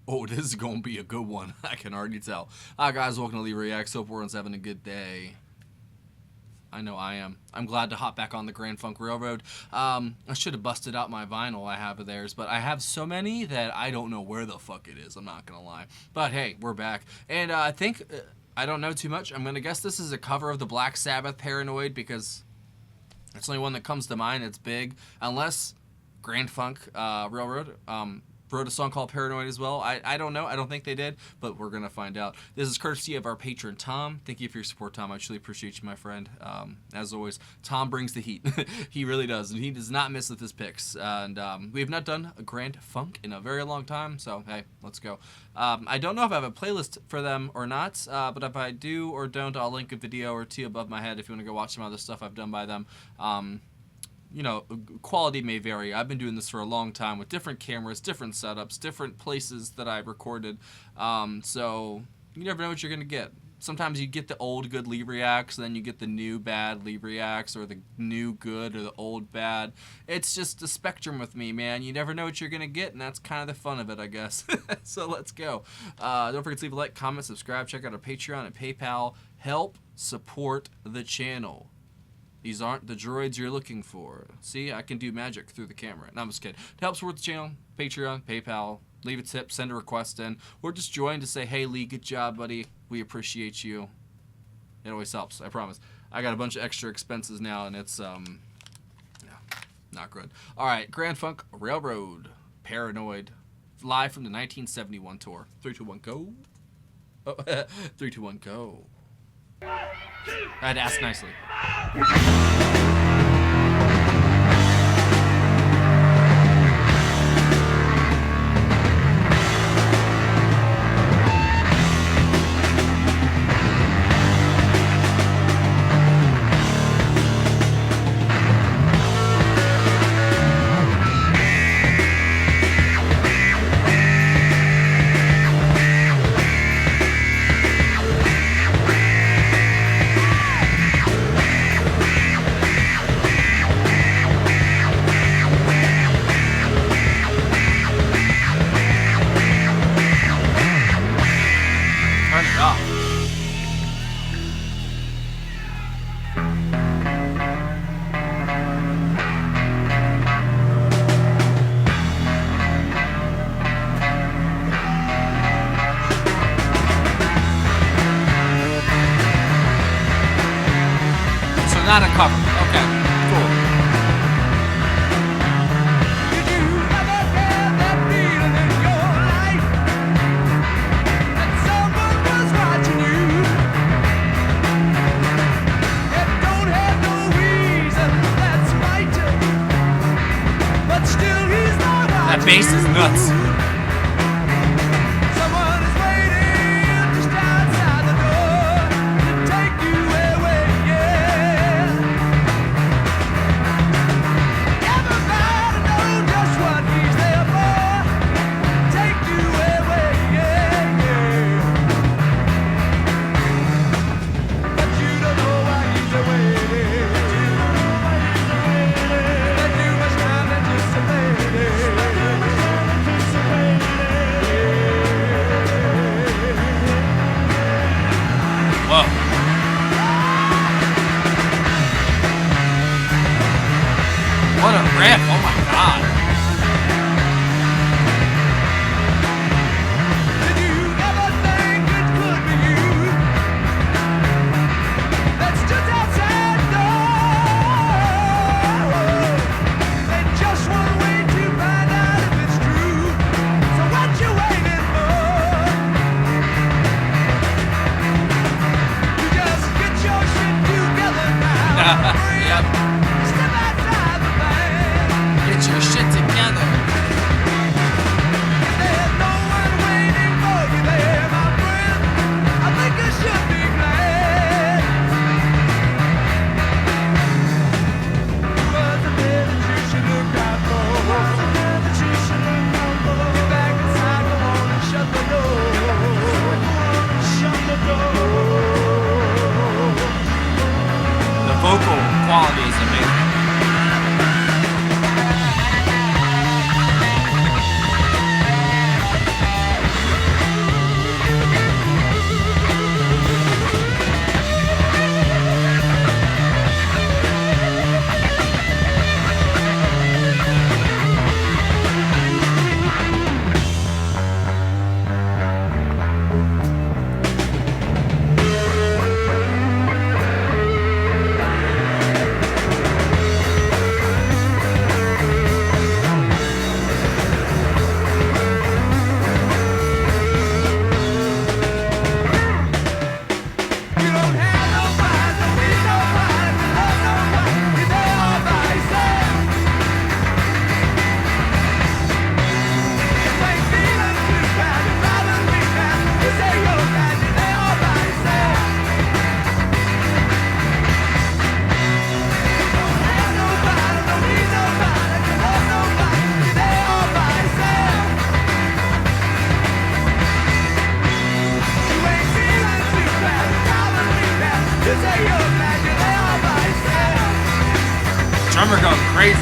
Oh, this is going to be a good one. I can already tell. Hi, guys. Welcome to Lee Reacts. Hope everyone's having a good day. I know I am. I'm glad to hop back on the Grand Funk Railroad. I should have busted out my vinyl I have of theirs, but I have so many that I don't know where the fuck it is. I'm not going to lie. But hey, we're back. And I think, I don't know too much. I'm going to guess this is a cover of the Black Sabbath Paranoid because it's the only one that comes to mind. It's big. Unless Grand Funk Railroad wrote a song called Paranoid as well. I don't know. I don't think they did, but we're going to find out. This is courtesy of our patron, Tom. Thank you for your support, Tom. I truly appreciate you, my friend. As always, Tom brings the heat. He really does, and he does not miss with his picks. And we have not done a Grand Funk in a very long time, so hey, let's go. I don't know if I have a playlist for them or not, but if I do or don't, I'll link a video or two above my head if you want to go watch some other stuff I've done by them. You know, quality may vary. I've been doing this for a long time with different cameras, different setups, different places that I've recorded. So you never know what you're going to get. Sometimes you get the old good Lee Reacts, then you get the new bad Lee Reacts, or the new good or the old bad. It's just a spectrum with me, man. You never know what you're going to get, and that's kind of the fun of it, I guess. So let's go. Don't forget to leave a like, comment, subscribe, check out our Patreon and PayPal. Help support the channel. These aren't the droids you're looking for. See, I can do magic through the camera. No, I'm just kidding. To help support the channel, Patreon, PayPal, leave a tip, send a request in, or just join to say, hey, Lee, good job, buddy. We appreciate you. It always helps, I promise. I got a bunch of extra expenses now, and it's, yeah, not good. All right, Grand Funk Railroad, Paranoid, live from the 1971 tour. 3, 2, 1, go. Oh, 3, 2, 1, go. I had to ask nicely. Turn it off. So not a cover. Okay, cool. That bass is nuts. Someone is waiting just outside the door to take you away, yeah. Everybody knows just what he's there for. Take you away, yeah, yeah. But you don't know why he's away. Spend too much time anticipating. crazy.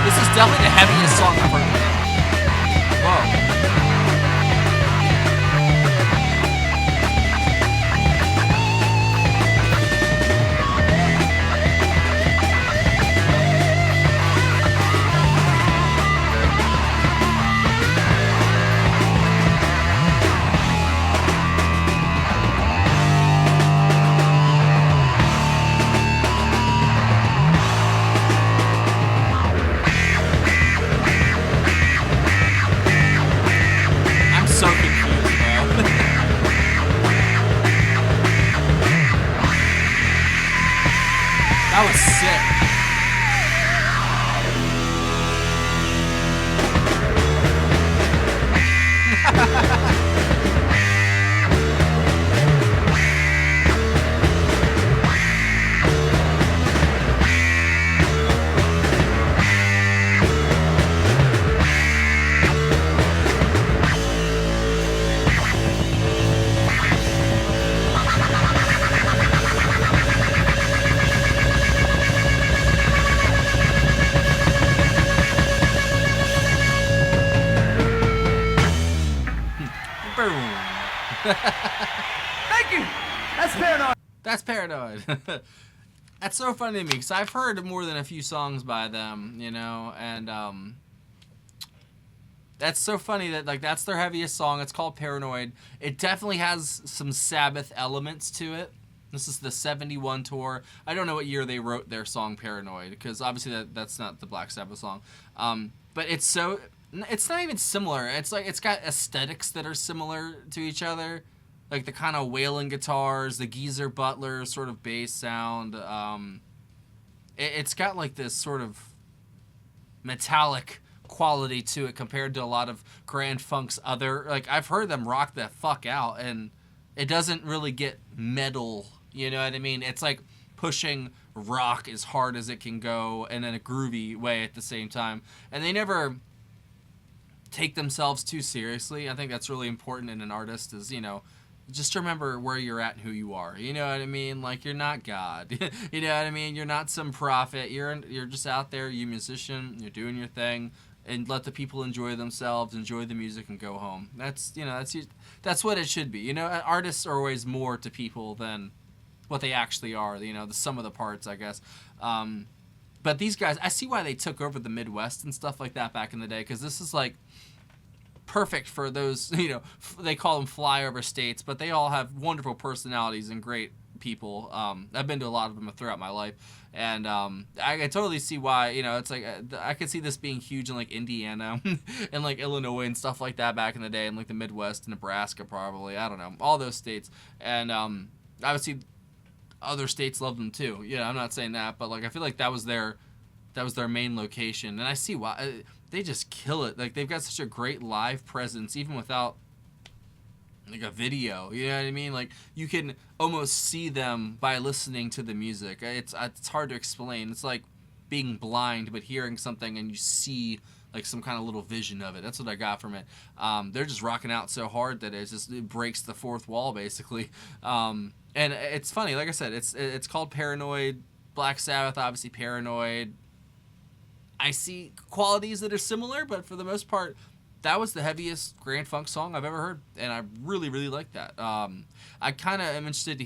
This is definitely the heaviest song I've heard. Whoa. I'm so confused, bro. That was sick. Boom. Thank you. That's paranoid. That's Paranoid. That's so funny to me because I've heard more than a few songs by them, you know, and that's so funny that like that's their heaviest song. It's called Paranoid. It definitely has some Sabbath elements to it. This is the 71 tour. I don't know what year they wrote their song Paranoid because obviously that's not the Black Sabbath song. But it's not even similar. It's like it's got aesthetics that are similar to each other. Like the kind of wailing guitars, the Geezer Butler sort of bass sound. It's got like this sort of metallic quality to it compared to a lot of Grand Funk's other. Like I've heard them rock the fuck out, and it doesn't really get metal. You know what I mean? It's like pushing rock as hard as it can go, and in a groovy way at the same time. And they never take themselves too seriously. I think that's really important in an artist. Is just remember where you're at and who you are. You know what I mean? Like, you're not God. You know what I mean? You're not some prophet. You're just out there, you musician, you're doing your thing, and let the people enjoy themselves, enjoy the music, and go home. That's what it should be. Artists are always more to people than what they actually are. The sum of the parts, I guess. But these guys, I see why they took over the Midwest and stuff like that back in the day, because this is like perfect for those, they call them flyover states, but they all have wonderful personalities and great people. I've been to a lot of them throughout my life, and I totally see why, it's like, I could see this being huge in like Indiana and like Illinois and stuff like that back in the day, and like the Midwest, Nebraska probably, I don't know, all those states. And obviously other states love them too. I'm not saying that, but like I feel like that was their main location, and I see why. They just kill it. Like, they've got such a great live presence, even without like a video. You know what I mean? Like, you can almost see them by listening to the music. It's hard to explain. It's like being blind but hearing something and you see like some kind of little vision of it. That's what I got from it. They're just rocking out so hard that it breaks the fourth wall basically. And it's funny. Like I said, it's called Paranoid. Black Sabbath, obviously Paranoid. I see qualities that are similar, but for the most part, that was the heaviest Grand Funk song I've ever heard, and I really, really like that. I kind of am interested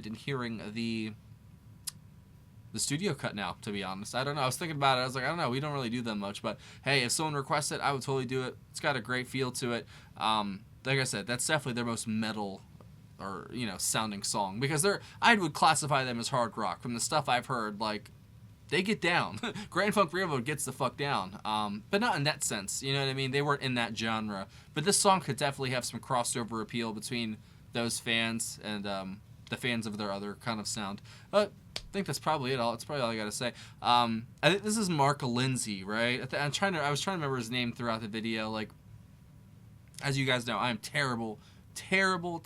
in hearing the studio cut now, to be honest. I don't know. I was thinking about it. I was like, I don't know. We don't really do them much, but hey, if someone requests it, I would totally do it. It's got a great feel to it. Like I said, that's definitely their most metal or sounding song, because I would classify them as hard rock. From the stuff I've heard, like, they get down. Grand Funk Railroad gets the fuck down. But not in that sense. You know what I mean? They weren't in that genre. But this song could definitely have some crossover appeal between those fans and the fans of their other kind of sound. I think that's probably it. That's probably all I got to say. I think this is Mark Lindsay, right? I was trying to remember his name throughout the video. Like, as you guys know, I'm terrible terrible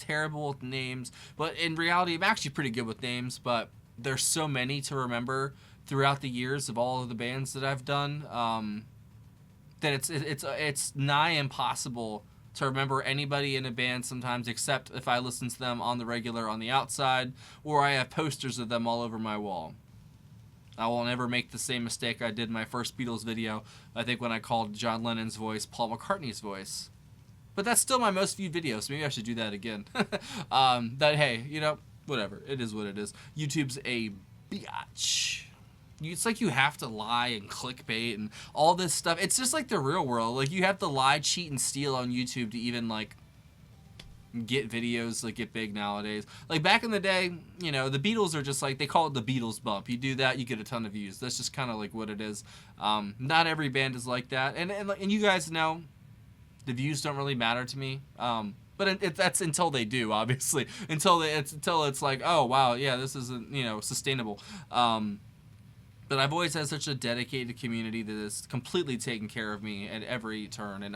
with names, but in reality, I'm actually pretty good with names, but there's so many to remember throughout the years of all of the bands that I've done, that it's nigh impossible to remember anybody in a band sometimes, except if I listen to them on the regular on the outside, or I have posters of them all over my wall. I will never make the same mistake I did in my first Beatles video, I think, when I called John Lennon's voice Paul McCartney's voice. But that's still my most viewed video, so maybe I should do that again. But hey, you know, whatever. It is what it is. YouTube's a biatch. It's like you have to lie and clickbait and all this stuff. It's just like the real world. Like, you have to lie, cheat, and steal on YouTube to even, like, get videos that get big nowadays. Like, back in the day, you know, the Beatles are just like, they call it the Beatles bump. You do that, you get a ton of views. That's just kind of like what it is. Not every band is like that. And you guys know, the views don't really matter to me. But that's until they do, obviously. Until it's like, oh, wow, yeah, this isn't, you know, sustainable. But I've always had such a dedicated community that has completely taken care of me at every turn, and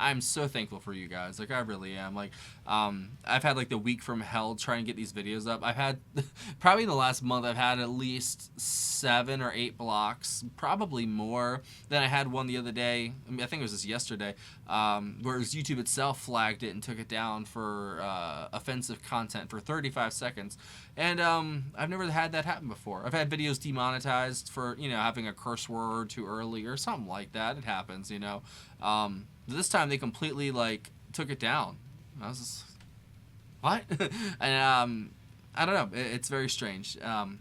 I'm so thankful for you guys. Like, I really am. Like, I've had like the week from hell trying to get these videos up. I've had probably in the last month I've had at least 7 or 8 blocks, probably more. Then I had one the other day. I mean, I think it was just yesterday, whereas YouTube itself flagged it and took it down for offensive content for 35 seconds. And I've never had that happen before. I've had videos demonetized for, you know, having a curse word too early or something like that. It happens, you know. This time they completely, like, took it down. I was just, what? And I don't know. It's very strange.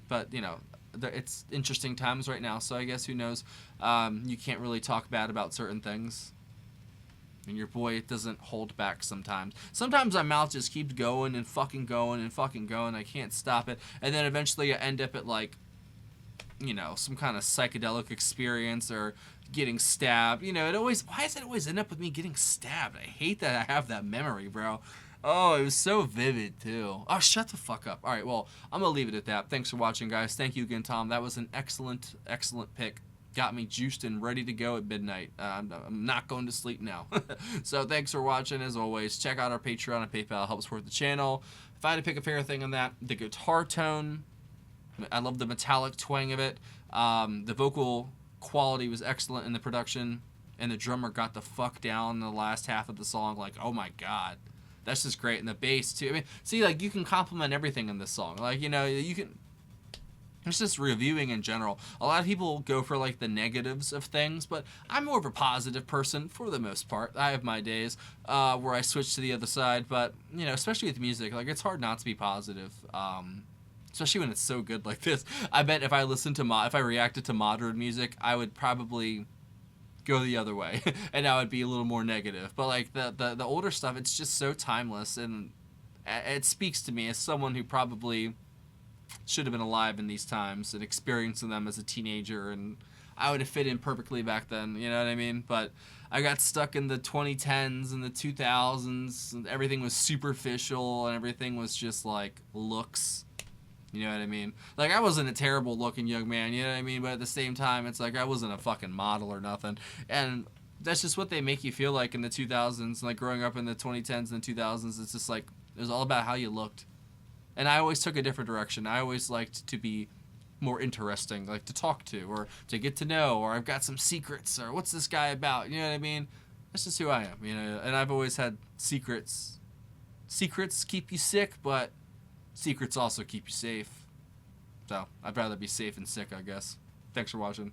But, you know, it's interesting times right now, so I guess who knows. You can't really talk bad about certain things. And your boy doesn't hold back sometimes. Sometimes my mouth just keeps going and fucking going and fucking going. I can't stop it. And then eventually I end up at, like, you know, some kind of psychedelic experience or getting stabbed. You know, why does it always end up with me getting stabbed? I hate that I have that memory, bro. Oh, it was so vivid, too. Oh, shut the fuck up. All right, well, I'm going to leave it at that. Thanks for watching, guys. Thank you again, Tom. That was an excellent pick. Got me juiced and ready to go at midnight. I'm not going to sleep now. So thanks for watching. As always, check out our Patreon and PayPal. It helps support the channel. If I had to pick a favorite thing on that, the guitar tone. I love the metallic twang of it. The vocal quality was excellent in the production, and the drummer got the fuck down in the last half of the song. Like, oh my god, that's just great. And the bass too. I mean, see, like, you can compliment everything in this song. Like, you know, you can. It's just reviewing in general. A lot of people go for, like, the negatives of things, but I'm more of a positive person for the most part. I have my days where I switch to the other side, but, you know, especially with music, like, it's hard not to be positive. Especially when it's so good like this. I bet if I listened to if I reacted to modern music, I would probably go the other way, and I would be a little more negative. But, like, the older stuff, it's just so timeless, and it speaks to me as someone who probably should have been alive in these times and experiencing them as a teenager, and I would have fit in perfectly back then, you know what I mean? But I got stuck in the 2010s and the 2000s, and everything was superficial, and everything was just, like, looks. You know what I mean? Like, I wasn't a terrible looking young man, you know what I mean? But at the same time, it's like I wasn't a fucking model or nothing. And that's just what they make you feel like in the 2000s. Like, growing up in the 2010s and the 2000s, it's just like, it was all about how you looked. And I always took a different direction. I always liked to be more interesting, like to talk to or to get to know, or I've got some secrets, or what's this guy about? You know what I mean? That's just who I am, you know? And I've always had secrets. Secrets keep you sick, but secrets also keep you safe. So I'd rather be safe and sick, I guess. Thanks for watching.